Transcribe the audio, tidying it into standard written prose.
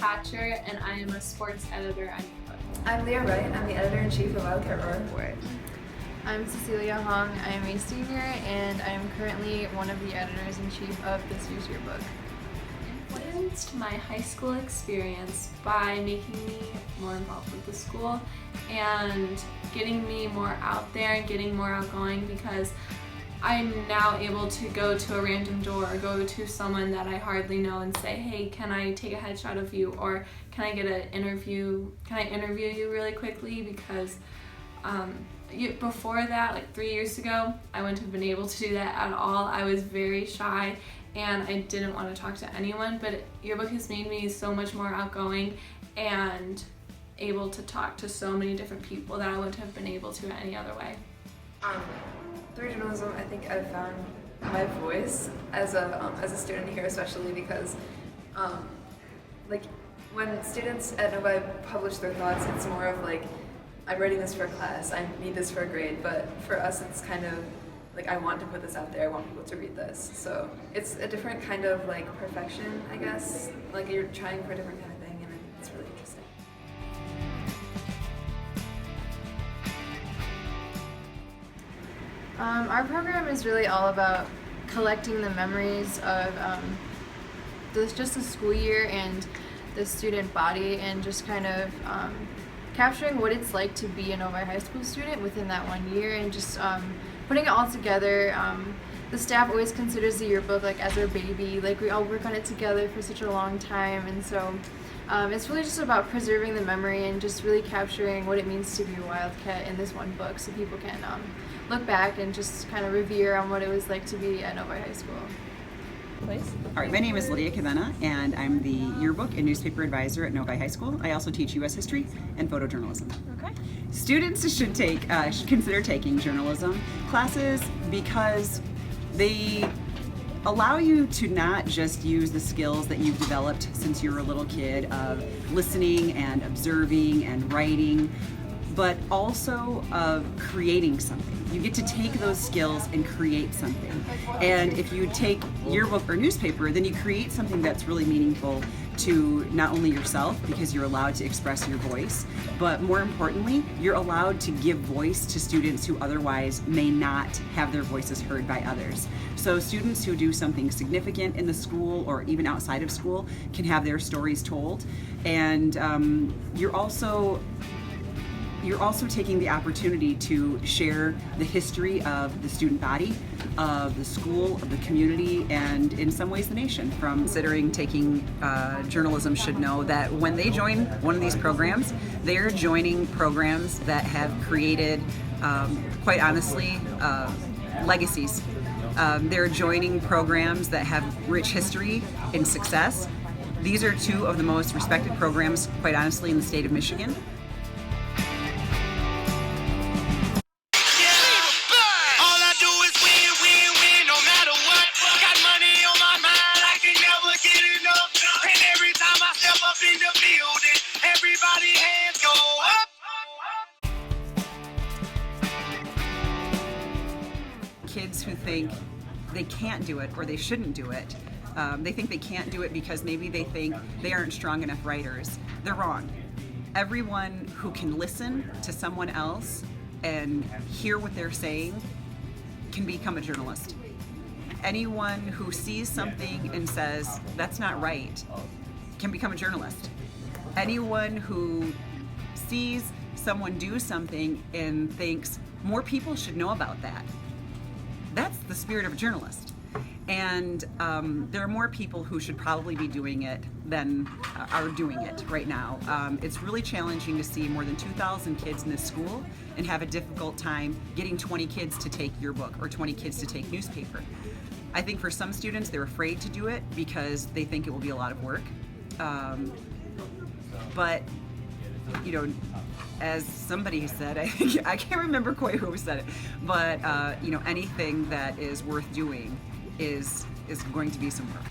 Hatcher, and I am a sports editor on Yearbook. I'm Leah Wright. I'm the editor-in-chief of Wildcat Roar Report. I'm Cecilia Hong. I am a senior, and I am currently one of the editors-in-chief of this year's yearbook. Influenced my high school experience by making me more involved with the school and getting me more out there and getting more outgoing, because I'm now able to go to a random door or go to someone that I hardly know and say, hey, can I take a headshot of you, or can I interview you really quickly, because before that, like 3 years ago, I wouldn't have been able to do that at all. I was very shy and I didn't want to talk to anyone, but Yearbook has made me so much more outgoing and able to talk to so many different people that I wouldn't have been able to any other way. Through journalism, I think I've found my voice as a student here, especially because like when students at Novi publish their thoughts, it's more of like, I'm writing this for a class, I need this for a grade, but for us it's kind of like, I want to put this out there, I want people to read this. So it's a different kind of like perfection, I guess. Like you're trying for a different kind of thing, and it's really interesting. Our program is really all about collecting the memories of just the school year and the student body, and just kind of capturing what it's like to be a Novi High School student within that 1 year, and just putting it all together. The staff always considers the yearbook like as our baby, like we all work on it together for such a long time, and so it's really just about preserving the memory and just really capturing what it means to be a Wildcat in this one book, so people can look back and just kind of revere on what it was like to be at Novi High School. Please. All right, my name is Lydia Cavena, and I'm the yearbook and newspaper advisor at Novi High School. I also teach U.S. history and photojournalism. Okay. Students should consider taking journalism classes because they allow you to not just use the skills that you've developed since you were a little kid of listening and observing and writing, but also of creating something. You get to take those skills and create something. And if you take yearbook or newspaper, then you create something that's really meaningful to not only yourself, because you're allowed to express your voice, but more importantly, you're allowed to give voice to students who otherwise may not have their voices heard by others. So students who do something significant in the school or even outside of school can have their stories told. And you're also taking the opportunity to share the history of the student body, of the school, of the community, and in some ways the nation. From considering taking journalism should know that when they join one of these programs, they're joining programs that have created, quite honestly, legacies. They're joining programs that have rich history and success. These are two of the most respected programs, quite honestly, in the state of Michigan. Kids who think they can't do it or they shouldn't do it. They think they can't do it because maybe they think they aren't strong enough writers. They're wrong. Everyone who can listen to someone else and hear what they're saying can become a journalist. Anyone who sees something and says, that's not right, can become a journalist. Anyone who sees someone do something and thinks, more people should know about that, that's the spirit of a journalist. And there are more people who should probably be doing it than are doing it right now. It's really challenging to see more than 2,000 kids in this school and have a difficult time getting 20 kids to take yearbook or 20 kids to take newspaper. I think for some students, they're afraid to do it because they think it will be a lot of work. But, you know, as somebody said, I can't remember quite who said it, but you know, anything that is worth doing is going to be some work.